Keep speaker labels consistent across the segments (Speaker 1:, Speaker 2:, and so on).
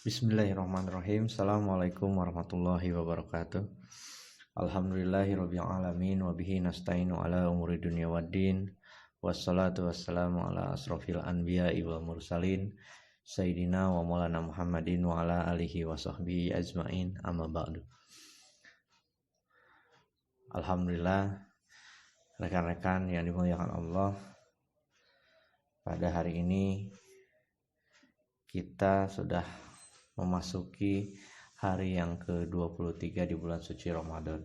Speaker 1: Bismillahirrahmanirrahim. Assalamualaikum warahmatullahi wabarakatuh. Alhamdulillahirabbil alamin wa bihi nasta'inu ala umuri dunya waddin. Wassalatu wassalamu ala asrofil anbiya'i wal mursalin sayyidina wa maulana Muhammadin wa ala alihi wa sahbihi ajmain. Amma ba'du. Alhamdulillah, rekan-rekan yang dimuliakan Allah, pada hari ini kita sudah memasuki hari yang ke-23 di bulan suci Ramadan.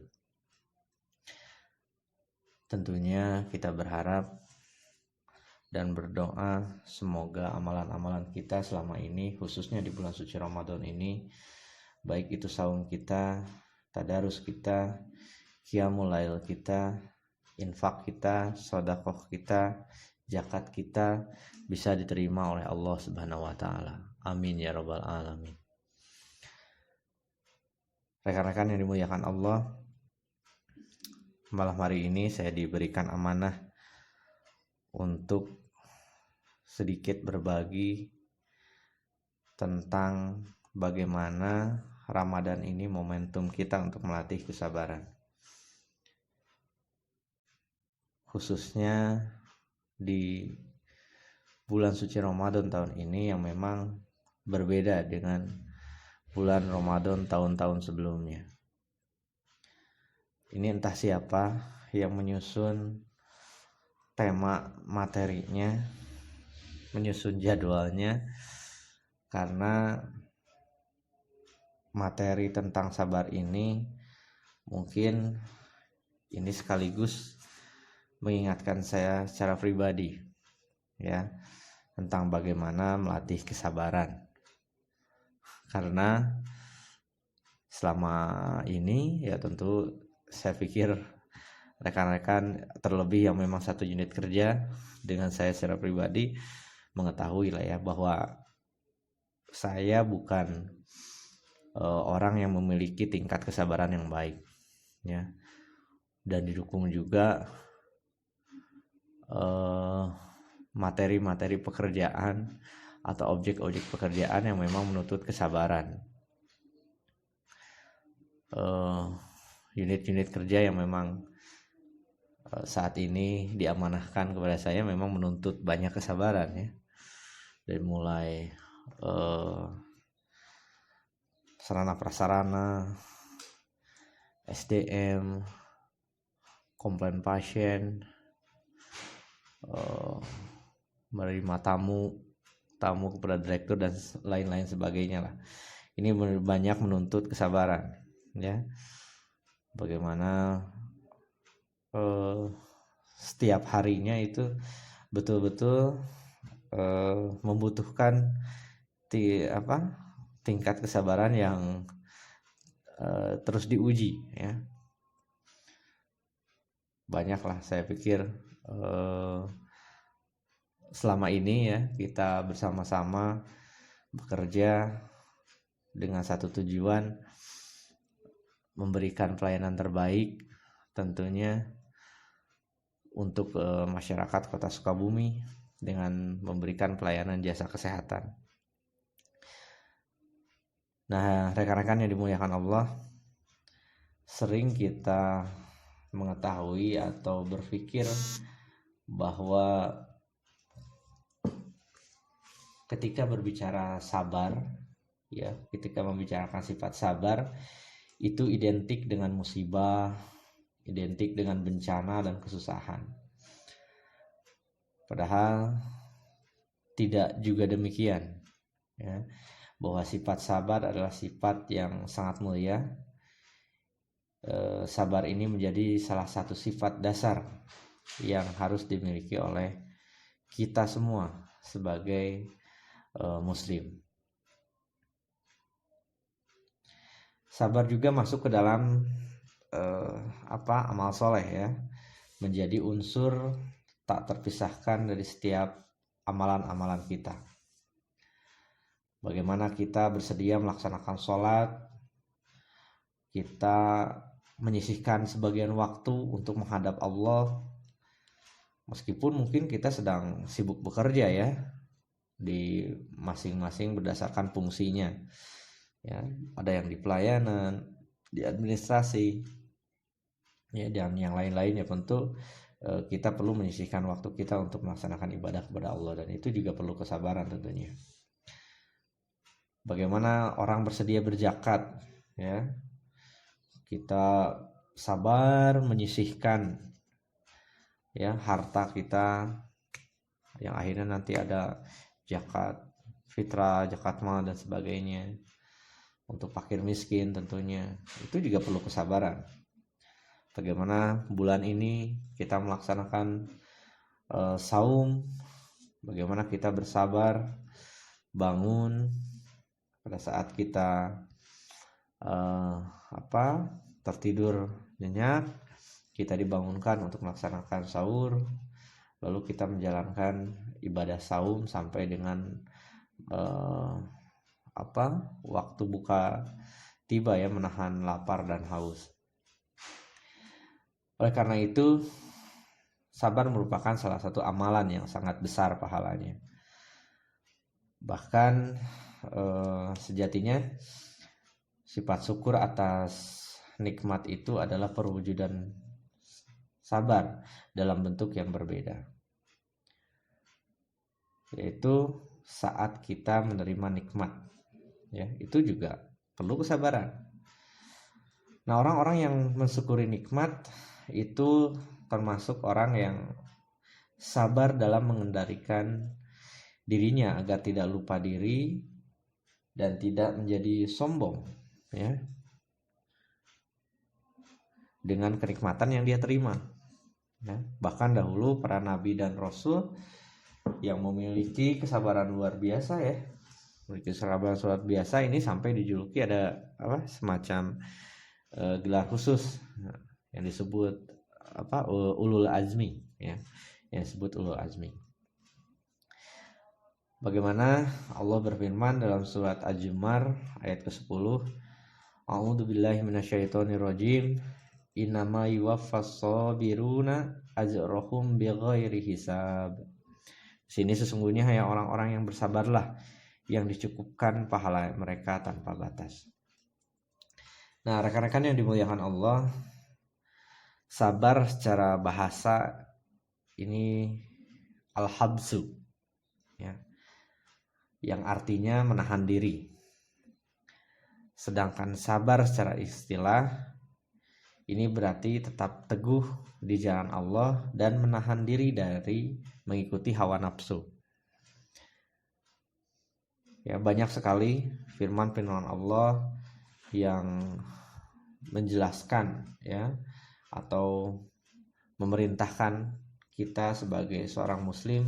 Speaker 1: Tentunya kita berharap dan berdoa semoga amalan-amalan kita selama ini, khususnya di bulan suci Ramadan ini, baik itu saum kita, tadarus kita, qiyamul lail kita, infak kita, sedekah kita, zakat kita bisa diterima oleh Allah Subhanahu wa taala. Amin ya rabbal alamin. Rekan-rekan yang dimuliakan Allah, malam hari ini saya diberikan amanah untuk sedikit berbagi tentang bagaimana Ramadan ini momentum kita untuk melatih kesabaran. Khususnya di bulan suci Ramadan tahun ini yang memang berbeda dengan bulan Ramadan tahun-tahun sebelumnya. Ini entah siapa yang menyusun tema materinya, menyusun jadwalnya, karena materi tentang sabar ini mungkin ini sekaligus mengingatkan saya secara pribadi ya tentang bagaimana melatih kesabaran. Karena selama ini ya tentu saya pikir rekan-rekan terlebih yang memang satu unit kerja dengan saya secara pribadi mengetahui lah ya bahwa saya bukan orang yang memiliki tingkat kesabaran yang baik ya, dan didukung juga materi-materi pekerjaan atau objek-objek pekerjaan yang memang menuntut kesabaran. Unit-unit kerja yang memang saat ini diamanahkan kepada saya memang menuntut banyak kesabaran ya. Dari mulai sarana prasarana, SDM, komplain pasien, menerima tamu kepada direktur dan lain-lain sebagainya lah. Ini banyak menuntut kesabaran ya. Bagaimana setiap harinya itu betul-betul membutuhkan tingkat kesabaran yang terus diuji ya. Banyaklah saya pikir selama ini ya kita bersama-sama bekerja dengan satu tujuan, memberikan pelayanan terbaik tentunya untuk masyarakat Kota Sukabumi dengan memberikan pelayanan jasa kesehatan. Nah, rekan-rekan yang dimuliakan Allah, sering kita mengetahui atau berpikir bahwa ketika berbicara sabar ya, ketika membicarakan sifat sabar itu identik dengan musibah, identik dengan bencana dan kesusahan. Padahal tidak juga demikian ya, bahwa sifat sabar adalah sifat yang sangat mulia. Sabar ini menjadi salah satu sifat dasar yang harus dimiliki oleh kita semua sebagai muslim. Sabar juga masuk ke dalam amal soleh ya, menjadi unsur tak terpisahkan dari setiap amalan-amalan kita. Bagaimana kita bersedia melaksanakan sholat, kita menyisihkan sebagian waktu untuk menghadap Allah, meskipun mungkin kita sedang sibuk bekerja ya, di masing-masing berdasarkan fungsinya ya, ada yang di pelayanan, di administrasi ya, dan yang lain-lain ya. Tentu kita perlu menyisihkan waktu kita untuk melaksanakan ibadah kepada Allah, dan itu juga perlu kesabaran tentunya. Bagaimana orang bersedia berzakat ya, kita sabar menyisihkan ya harta kita, yang akhirnya nanti ada zakat fitrah, zakat mal dan sebagainya untuk fakir miskin. Tentunya itu juga perlu kesabaran. Bagaimana bulan ini kita melaksanakan saum, bagaimana kita bersabar bangun pada saat kita tertidur nyenyak, kita dibangunkan untuk melaksanakan sahur, lalu kita menjalankan ibadah saum sampai dengan waktu buka tiba ya, menahan lapar dan haus. Oleh karena itu, sabar merupakan salah satu amalan yang sangat besar pahalanya. Bahkan sejatinya sifat syukur atas nikmat itu adalah perwujudan sabar dalam bentuk yang berbeda, yaitu saat kita menerima nikmat ya, itu juga perlu kesabaran. Nah, orang-orang yang mensyukuri nikmat itu termasuk orang yang sabar dalam mengendalikan dirinya agar tidak lupa diri dan tidak menjadi sombong ya dengan kenikmatan yang dia terima ya. Bahkan dahulu para nabi dan rasul yang memiliki kesabaran luar biasa ya, memiliki kesabaran luar biasa ini sampai dijuluki ada semacam gelar khusus yang disebut ulul azmi ya, yang disebut ulul azmi. Bagaimana Allah berfirman dalam surat Az-Zumar ayat ke-10, A'udzubillahi minasyaitonirrajim, innama yuwaffas sabiruna ajrahum bighairi hisab. Sini sesungguhnya hanya orang-orang yang bersabarlah yang dicukupkan pahala mereka tanpa batas. Nah, rekan-rekan yang dimuliakan Allah, sabar secara bahasa ini al-habsu ya, yang artinya menahan diri. Sedangkan sabar secara istilah ini berarti tetap teguh di jalan Allah dan menahan diri dari mengikuti hawa nafsu. Ya, banyak sekali firman-firman Allah yang menjelaskan ya, atau memerintahkan kita sebagai seorang muslim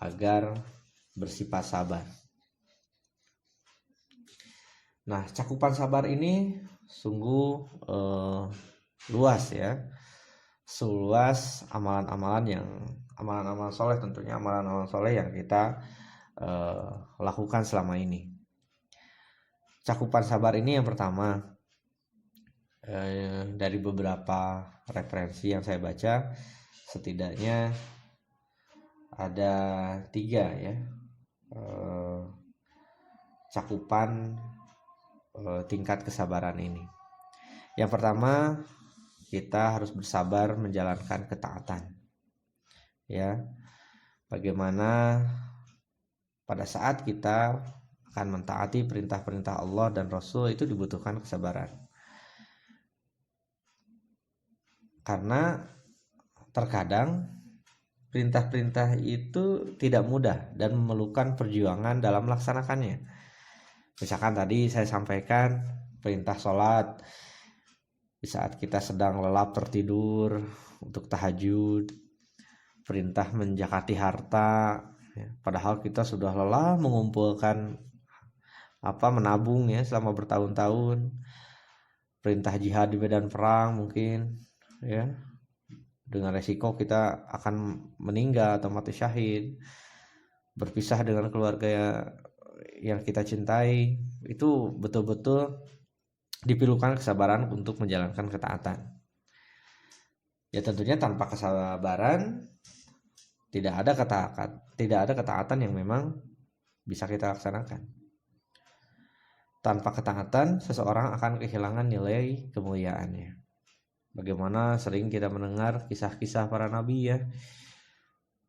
Speaker 1: agar bersifat sabar. Nah, cakupan sabar ini sungguh luas ya, seluas amalan-amalan soleh, tentunya amalan-amalan soleh yang kita lakukan selama ini. Cakupan sabar ini yang pertama, dari beberapa referensi yang saya baca, setidaknya ada 3 ya cakupan tingkat kesabaran ini. Yang pertama, kita harus bersabar menjalankan ketaatan ya. Bagaimana pada saat kita akan mentaati perintah-perintah Allah dan Rasul itu dibutuhkan kesabaran, karena terkadang perintah-perintah itu tidak mudah dan memerlukan perjuangan dalam melaksanakannya. Misalkan tadi saya sampaikan perintah sholat di saat kita sedang lelap tertidur untuk tahajud, perintah menzakati harta ya, padahal kita sudah lelah mengumpulkan menabung ya selama bertahun-tahun, perintah jihad di medan perang mungkin ya, dengan resiko kita akan meninggal atau mati syahid, berpisah dengan keluarga yang kita cintai, itu betul-betul diperlukan kesabaran untuk menjalankan ketaatan. Ya tentunya tanpa kesabaran tidak ada ketaatan yang memang bisa kita laksanakan. Tanpa ketaatan, seseorang akan kehilangan nilai kemuliaannya. Bagaimana sering kita mendengar kisah-kisah para nabi ya,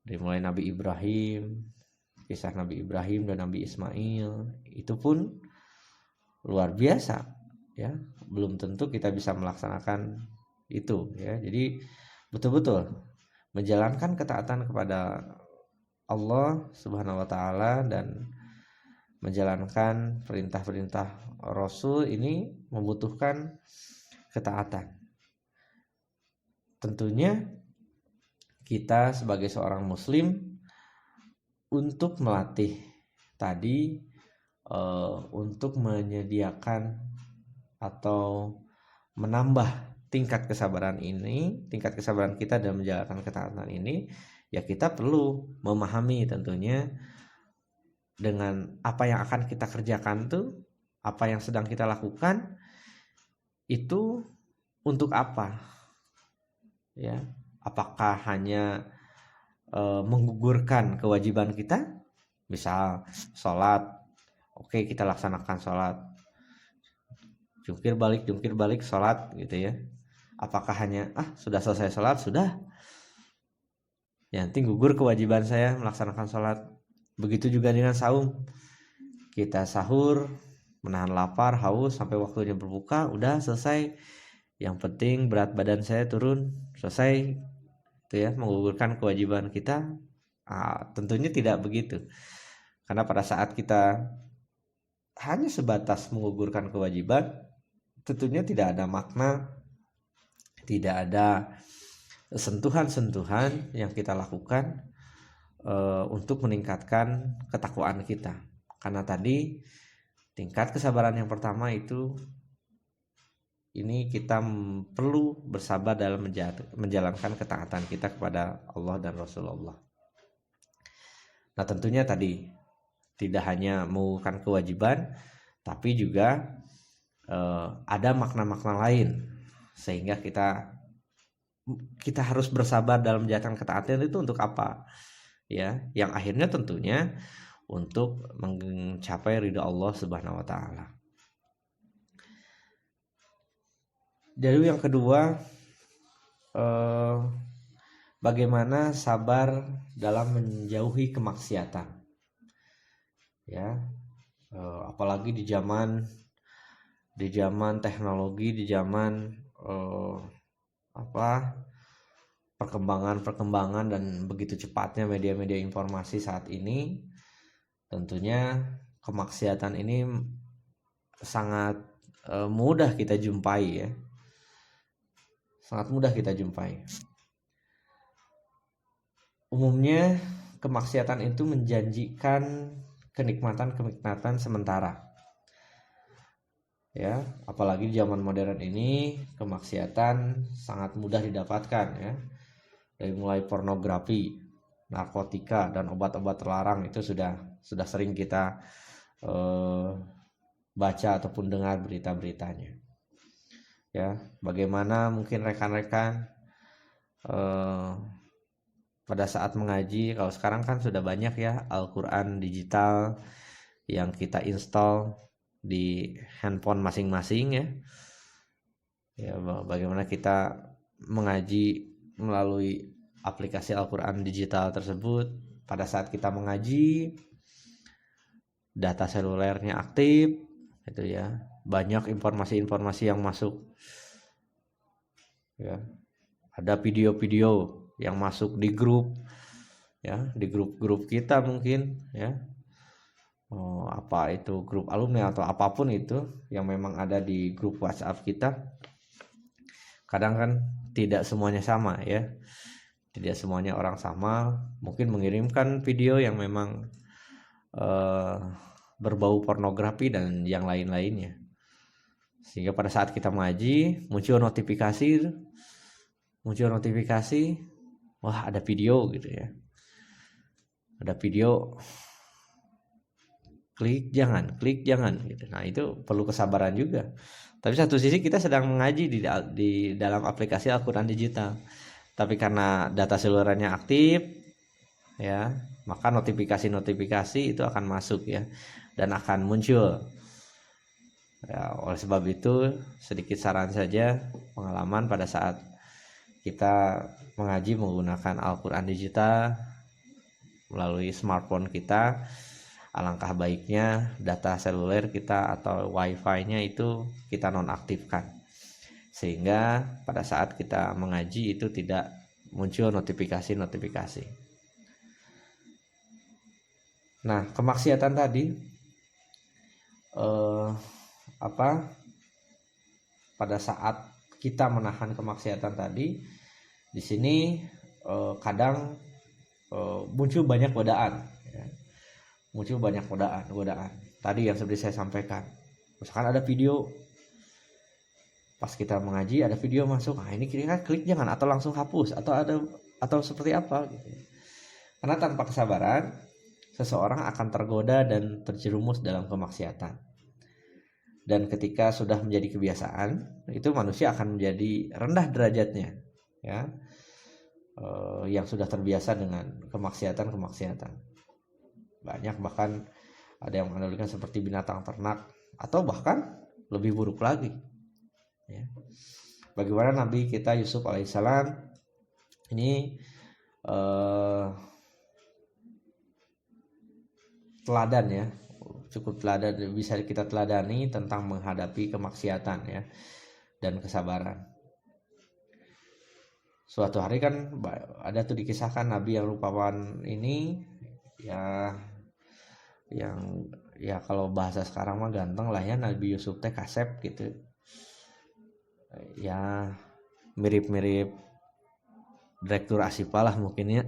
Speaker 1: dari mulai Nabi Ibrahim, kisah Nabi Ibrahim dan Nabi Ismail, itu pun luar biasa ya. Belum tentu kita bisa melaksanakan itu ya. Jadi betul-betul menjalankan ketaatan kepada Allah Subhanahu wa taala dan menjalankan perintah-perintah Rasul ini membutuhkan ketaatan. Tentunya kita sebagai seorang muslim untuk melatih tadi untuk menyediakan atau menambah tingkat kesabaran ini, tingkat kesabaran kita dalam menjalankan ketaatan ini, ya kita perlu memahami tentunya dengan apa yang akan kita kerjakan tuh, apa yang sedang kita lakukan itu untuk apa ya. Apakah hanya menggugurkan kewajiban kita, misal sholat, oke kita laksanakan sholat, jungkir balik sholat gitu ya. Apakah hanya sudah selesai sholat sudah ya, nanti gugur kewajiban saya melaksanakan sholat. Begitu juga dengan saum, kita sahur, menahan lapar, haus sampai waktunya berbuka, udah selesai. Yang penting berat badan saya turun, selesai itu ya, menggugurkan kewajiban kita. Tentunya tidak begitu, karena pada saat kita hanya sebatas menggugurkan kewajiban, tentunya tidak ada makna, tidak ada sentuhan-sentuhan yang kita lakukan untuk meningkatkan ketakwaan kita. Karena tadi tingkat kesabaran yang pertama itu, ini kita perlu bersabar dalam menjalankan ketaatan kita kepada Allah dan Rasulullah. Nah tentunya tadi tidak hanya menggugurkan kewajiban, tapi juga ada makna-makna lain, sehingga kita harus bersabar dalam menjalankan ketaatan itu untuk apa ya, yang akhirnya tentunya untuk mencapai ridha Allah Subhanahu wa taala. Jadi yang kedua, bagaimana sabar dalam menjauhi kemaksiatan ya, apalagi di zaman teknologi, di zaman perkembangan dan begitu cepatnya media-media informasi saat ini. Tentunya kemaksiatan ini sangat mudah kita jumpai ya, sangat mudah kita jumpai. Umumnya kemaksiatan itu menjanjikan kenikmatan sementara ya, apalagi di zaman modern ini kemaksiatan sangat mudah didapatkan ya, dari mulai pornografi, narkotika dan obat-obat terlarang itu sudah sering kita baca ataupun dengar berita-beritanya ya. Bagaimana mungkin rekan-rekan pada saat mengaji, kalau sekarang kan sudah banyak ya Al-Quran digital yang kita install di handphone masing-masing ya, bagaimana kita mengaji melalui aplikasi Al-Quran digital tersebut. Pada saat kita mengaji, data selulernya aktif itu ya, banyak informasi-informasi yang masuk ya, ada video-video yang masuk di grup ya, di grup kita mungkin ya, apa itu grup alumni atau apapun itu yang memang ada di grup WhatsApp kita. Kadang kan tidak semuanya sama ya, tidak semuanya orang sama mungkin mengirimkan video yang memang berbau pornografi dan yang lain-lainnya, sehingga pada saat kita mengaji muncul notifikasi, wah ada video gitu ya, ada video, klik jangan gitu. Nah itu perlu kesabaran juga. Tapi satu sisi kita sedang mengaji di dalam aplikasi Al-Quran digital, tapi karena data selulernya aktif ya, maka notifikasi-notifikasi itu akan masuk ya, dan akan muncul ya. Oleh sebab itu sedikit saran saja, pengalaman pada saat kita mengaji menggunakan Al-Quran digital melalui smartphone kita, alangkah baiknya data seluler kita atau wifi-nya itu kita nonaktifkan, sehingga pada saat kita mengaji itu tidak muncul notifikasi-notifikasi. Nah, kemaksiatan tadi pada saat kita menahan kemaksiatan tadi, di sini kadang muncul banyak godaan ya. Muncul banyak godaan tadi yang seperti saya sampaikan. Misalkan ada video, pas kita mengaji ada video masuk, nah ini kira-kira klik jangan, atau langsung hapus, atau seperti apa gitu. Karena tanpa kesabaran seseorang akan tergoda dan terjerumus dalam kemaksiatan. Dan ketika sudah menjadi kebiasaan, itu manusia akan menjadi rendah derajatnya ya, yang sudah terbiasa dengan kemaksiatan. Banyak bahkan ada yang menganalogikan seperti binatang ternak, atau bahkan lebih buruk lagi ya. Bagaimana Nabi kita Yusuf alaihissalam ini teladan ya, cukup teladan, bisa kita teladani tentang menghadapi kemaksiatan ya, dan kesabaran. Suatu hari kan ada tuh dikisahkan Nabi yang rupawan ini ya, yang ya kalau bahasa sekarang mah ganteng lah ya, Nabi Yusuf teh kasep gitu ya, mirip-mirip Direktur Asipa lah mungkin ya.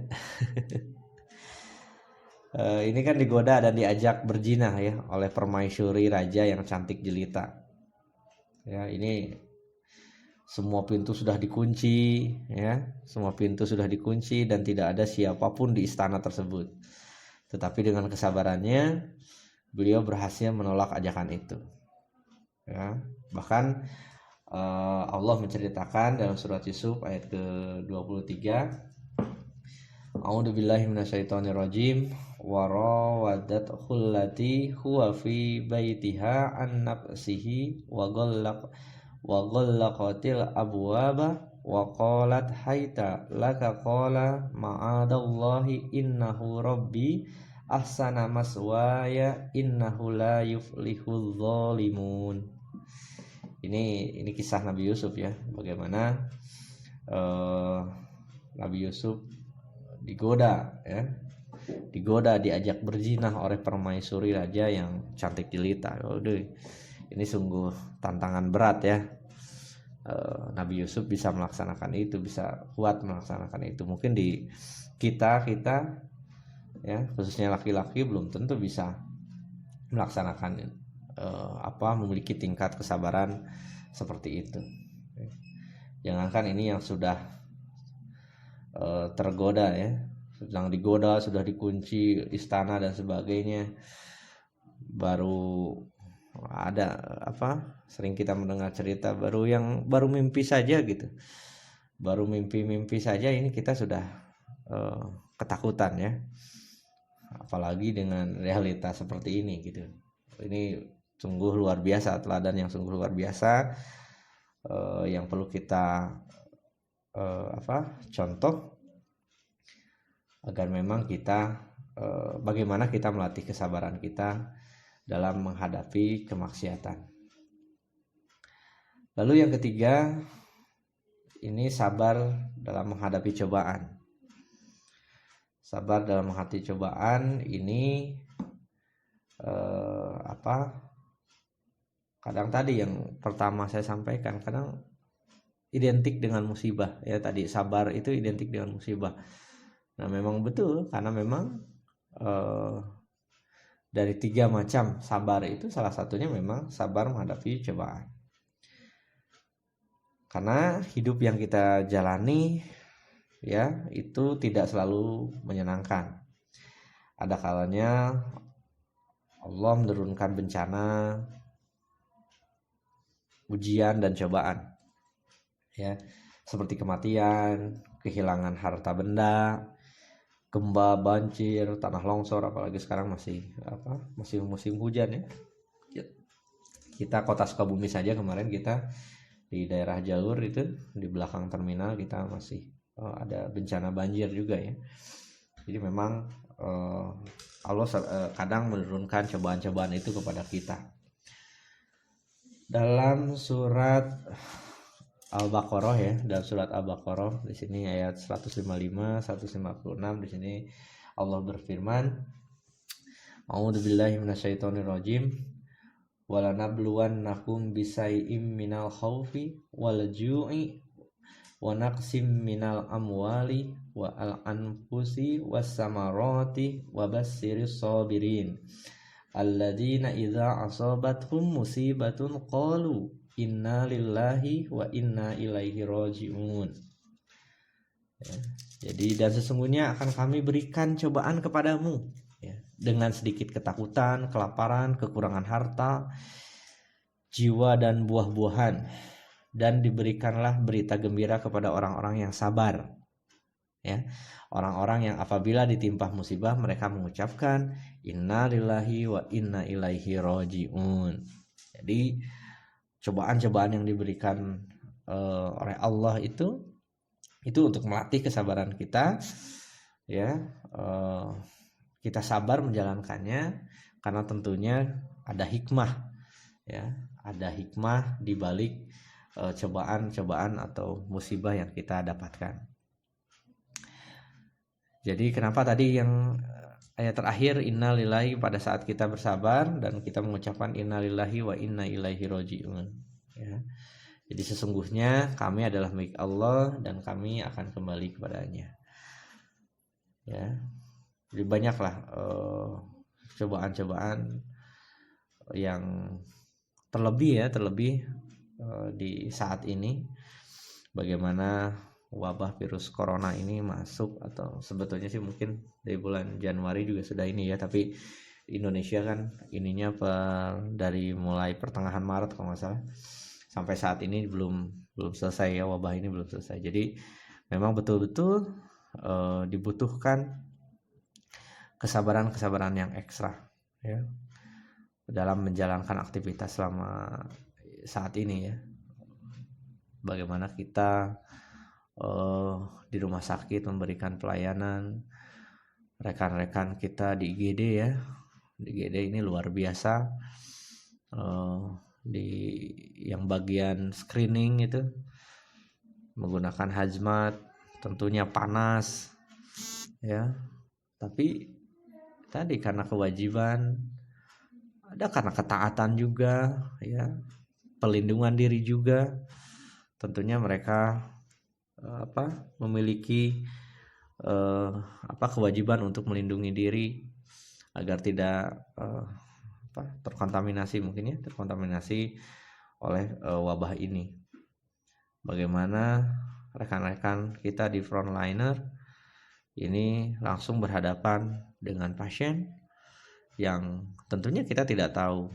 Speaker 1: Ini kan digoda dan diajak berzina ya oleh permaisuri raja yang cantik jelita ya. Ini semua pintu sudah dikunci ya, semua pintu sudah dikunci dan tidak ada siapapun di istana tersebut. Tetapi dengan kesabarannya beliau berhasil menolak ajakan itu ya. Bahkan Allah menceritakan dalam surat Yusuf ayat ke-23, A'udzubillahi minasyaitonirrajim, wa rawadathu allati huwa fi baitiha an nafsihi wa ghallaqatil abwaba wa qalat haita laka qala ma'adallahi innahu rabbi ahsana maswaya innahu la yuflihul zalimun. Ini kisah Nabi Yusuf ya, bagaimana Nabi Yusuf digoda ya, diajak berzinah oleh permaisuri raja yang cantik jelita. Ini sungguh tantangan berat ya. Nabi Yusuf bisa melaksanakan itu, bisa kuat melaksanakan itu. Mungkin di kita ya, khususnya laki-laki belum tentu bisa melaksanakan memiliki tingkat kesabaran seperti itu. Jangankan ini yang sudah tergoda ya, sedang digoda, sudah dikunci istana dan sebagainya, baru ada sering kita mendengar cerita baru mimpi saja gitu, baru mimpi saja ini kita sudah ketakutan ya, apalagi dengan realita seperti ini gitu. Ini sungguh luar biasa, teladan yang sungguh luar biasa yang perlu kita contoh agar memang kita bagaimana kita melatih kesabaran kita dalam menghadapi kemaksiatan. Lalu yang ketiga, ini sabar dalam menghadapi cobaan. Sabar dalam menghadapi cobaan ini kadang tadi yang pertama saya sampaikan, kadang identik dengan musibah ya, tadi sabar itu identik dengan musibah. Nah memang betul, karena memang dari 3 macam sabar itu salah satunya memang sabar menghadapi cobaan. Karena hidup yang kita jalani ya itu tidak selalu menyenangkan. Ada kalanya Allah menurunkan bencana, ujian dan cobaan ya, seperti kematian, kehilangan harta benda, gempa, banjir, tanah longsor, apalagi sekarang masih musim hujan ya. Kita kota Sukabumi saja kemarin kita di daerah jalur itu di belakang terminal kita masih ada bencana banjir juga ya. Jadi memang Allah kadang menurunkan cobaan-cobaan itu kepada kita. Dalam surat Al-Baqarah ya, dalam surat Al-Baqarah di sini ayat 155, 156 di sini Allah berfirman, A'udzubillahi minasyaitonirrajim. Walanabluwannakum bisai'im minal khaufi wal ju'i wa naqsim minal amwali wa al anfusi was samarati wa bassiris sabirin alladzina idza asabathum musibatun qalu inna lillahi wa inna ilaihi raji'un. Ya, jadi dan sesungguhnya akan kami berikan cobaan kepadamu ya, dengan sedikit ketakutan, kelaparan, kekurangan harta, jiwa dan buah-buahan, dan diberikanlah berita gembira kepada orang-orang yang sabar ya, orang-orang yang apabila ditimpa musibah mereka mengucapkan inna lillahi wa inna ilaihi raji'un. Jadi cobaan-cobaan yang diberikan oleh Allah itu untuk melatih kesabaran kita ya, kita sabar menjalankannya karena tentunya ada hikmah ya, ada hikmah di balik cobaan-cobaan atau musibah yang kita dapatkan. Jadi kenapa tadi yang ayat terakhir innalillahi, pada saat kita bersabar dan kita mengucapkan innalillahi wa inna ilaihi raji'un ya. Jadi sesungguhnya kami adalah milik Allah dan kami akan kembali kepadanya. Ya. Jadi banyaklah cobaan-cobaan yang terlebih di saat ini, bagaimana wabah virus corona ini masuk, atau sebetulnya sih mungkin dari bulan Januari juga sudah ini ya, tapi Indonesia kan ininya dari mulai pertengahan Maret kalau nggak salah sampai saat ini belum selesai ya, wabah ini belum selesai. Jadi memang betul-betul dibutuhkan kesabaran yang ekstra ya dalam menjalankan aktivitas selama saat ini ya. Bagaimana kita di rumah sakit memberikan pelayanan, rekan-rekan kita di IGD ya, di IGD ini luar biasa, di yang bagian screening itu menggunakan hazmat, tentunya panas ya, tapi tadi karena kewajiban, ada karena ketaatan juga ya, pelindungan diri juga, tentunya mereka memiliki kewajiban untuk melindungi diri agar tidak terkontaminasi oleh wabah ini. Bagaimana rekan-rekan kita di frontliner ini langsung berhadapan dengan pasien yang tentunya kita tidak tahu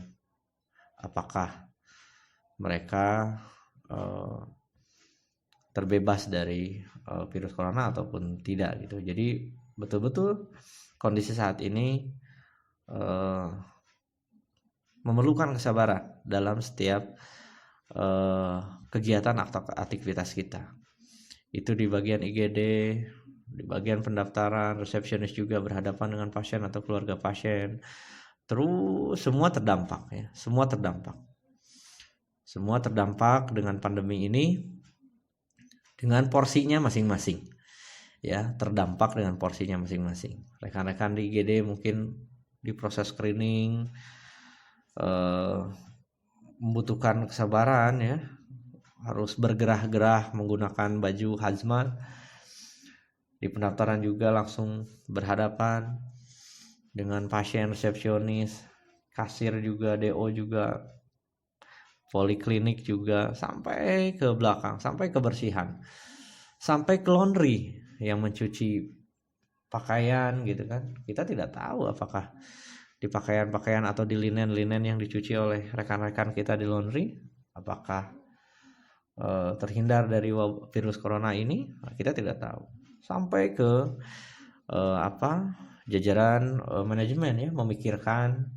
Speaker 1: apakah mereka terbebas dari virus corona ataupun tidak gitu. Jadi betul-betul kondisi saat ini memerlukan kesabaran dalam setiap kegiatan atau aktivitas kita. Itu di bagian IGD, di bagian pendaftaran, resepsionis juga berhadapan dengan pasien atau keluarga pasien. Terus semua terdampak ya, semua terdampak dengan pandemi ini dengan porsinya masing-masing ya, terdampak dengan porsinya masing-masing. Rekan-rekan di IGD mungkin di proses screening membutuhkan kesabaran ya, harus bergerah-gerah menggunakan baju hazmat. Di pendaftaran juga langsung berhadapan dengan pasien, resepsionis, kasir juga, DO juga, poliklinik juga, sampai ke belakang, sampai kebersihan, sampai ke laundry yang mencuci pakaian gitu kan. Kita tidak tahu apakah di pakaian-pakaian atau di linen-linen yang dicuci oleh rekan-rekan kita di laundry apakah terhindar dari virus corona ini, kita tidak tahu. Sampai ke jajaran manajemen ya, memikirkan,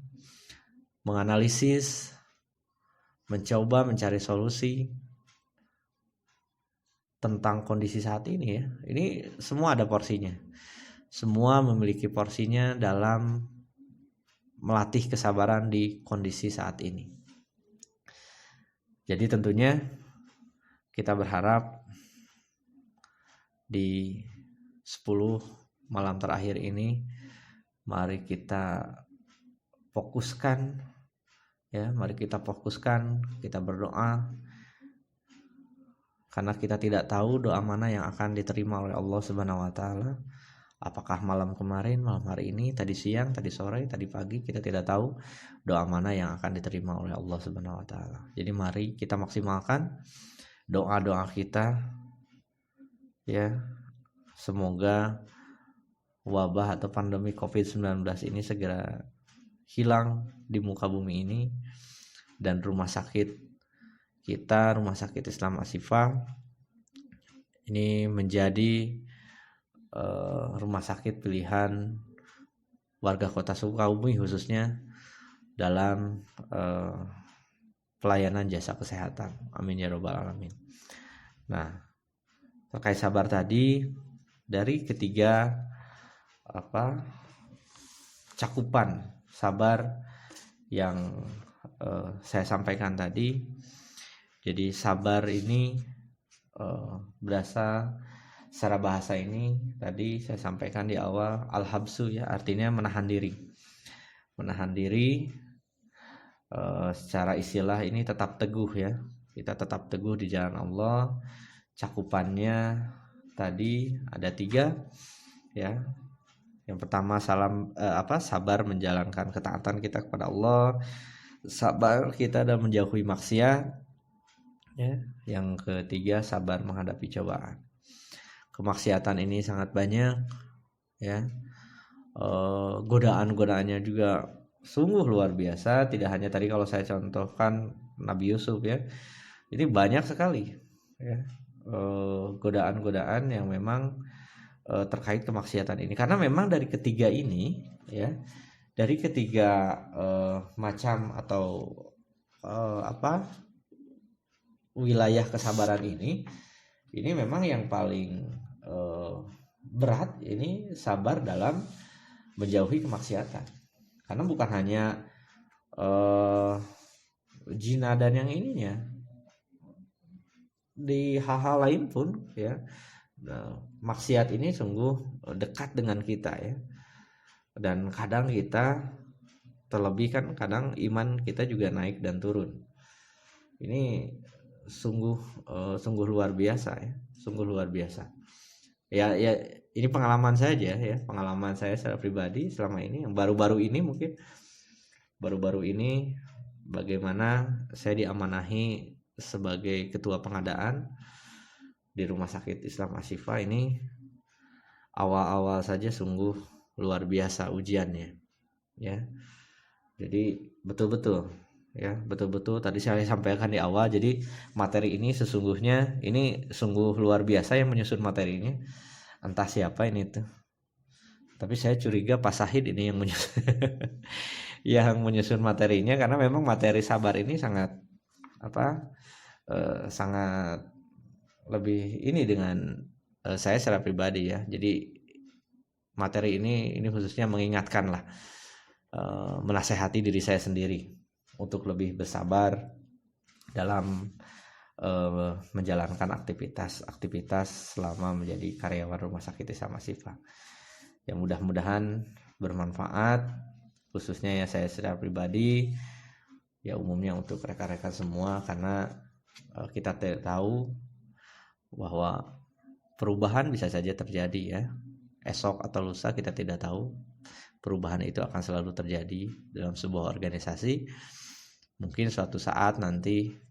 Speaker 1: menganalisis, mencoba mencari solusi tentang kondisi saat ini ya. Ini semua ada porsinya. Semua memiliki porsinya dalam melatih kesabaran di kondisi saat ini. Jadi tentunya kita berharap di 10 malam terakhir ini mari kita fokuskan ya, mari kita fokuskan, kita berdoa karena kita tidak tahu doa mana yang akan diterima oleh Allah Subhanahu wa taala. Apakah malam kemarin, malam hari ini, tadi siang, tadi sore, tadi pagi, kita tidak tahu doa mana yang akan diterima oleh Allah Subhanahu wa taala. Jadi mari kita maksimalkan doa-doa kita ya. Semoga wabah atau pandemi Covid-19 ini segera hilang di muka bumi ini, dan rumah sakit kita, Rumah Sakit Islam Ashifa ini menjadi rumah sakit pilihan warga Kota Sukabumi khususnya dalam pelayanan jasa kesehatan. Amin ya robbal alamin. Nah, terkait sabar tadi, dari ketiga cakupan sabar yang saya sampaikan tadi, jadi sabar ini berasa secara bahasa ini tadi saya sampaikan di awal, al-habsu ya, artinya menahan diri. Menahan diri secara istilah ini tetap teguh ya. Kita tetap teguh di jalan Allah. Cakupannya tadi ada 3 ya. Yang pertama sabar menjalankan ketaatan kita kepada Allah. Sabar kita dalam menjauhi maksiat ya. Yang ketiga sabar menghadapi cobaan. Kemaksiatan ini sangat banyak ya, godaan-godaannya juga sungguh luar biasa. Tidak hanya tadi kalau saya contohkan Nabi Yusuf ya, ini banyak sekali ya godaan-godaan yang memang terkait kemaksiatan ini, karena memang dari ketiga ini ya, dari ketiga macam atau wilayah kesabaran ini memang yang paling berat ini sabar dalam menjauhi kemaksiatan. Karena bukan hanya zina dan yang ininya, di hal-hal lain pun ya, maksiat ini sungguh dekat dengan kita ya. Dan kadang kita terlebih kan, kadang iman kita juga naik dan turun. Ini sungguh luar biasa ya, sungguh luar biasa. Ya ini pengalaman saja ya, pengalaman saya secara pribadi selama ini, yang baru-baru ini bagaimana saya diamanahi sebagai ketua pengadaan di Rumah Sakit Islam Ashifa ini. Awal-awal saja sungguh luar biasa ujiannya ya. Jadi betul-betul tadi saya sampaikan di awal, jadi materi ini sesungguhnya ini sungguh luar biasa yang menyusun materinya. Entah siapa ini tuh, tapi saya curiga Pak Sahid ini yang menyusun yang menyusun materinya, karena memang materi sabar ini sangat sangat lebih ini dengan saya secara pribadi ya. Jadi materi ini khususnya mengingatkan lah, menasehati diri saya sendiri untuk lebih bersabar dalam menjalankan aktivitas selama menjadi karyawan Rumah Sakit Islam Ashifa. Yang mudah-mudahan bermanfaat, khususnya ya saya secara pribadi, ya umumnya untuk rekan-rekan semua, karena kita tahu bahwa perubahan bisa saja terjadi ya. Esok atau lusa kita tidak tahu. Perubahan itu akan selalu terjadi dalam sebuah organisasi. Mungkin suatu saat nanti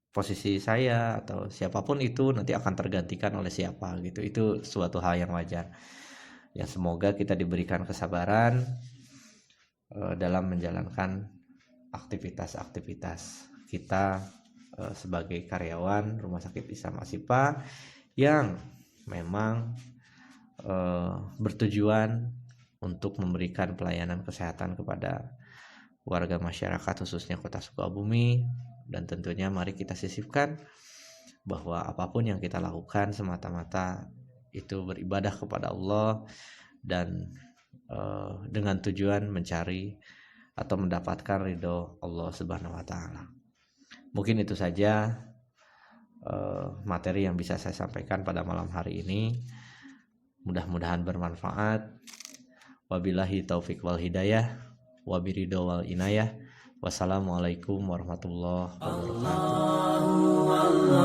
Speaker 1: posisi saya atau siapapun itu nanti akan tergantikan oleh siapa gitu. Itu suatu hal yang wajar. Ya semoga kita diberikan kesabaran dalam menjalankan aktivitas kita sebagai karyawan Rumah Sakit Islam Ashifa yang memang bertujuan untuk memberikan pelayanan kesehatan kepada warga masyarakat khususnya Kota Sukabumi, dan tentunya mari kita sisipkan bahwa apapun yang kita lakukan semata-mata itu beribadah kepada Allah dan dengan tujuan mencari atau mendapatkan ridho Allah Subhanahu wa taala. Mungkin itu saja materi yang bisa saya sampaikan pada malam hari ini. Mudah-mudahan bermanfaat. Wabillahi taufik wal hidayah, wabiridho wal inayah. Wassalamualaikum warahmatullahi wabarakatuh.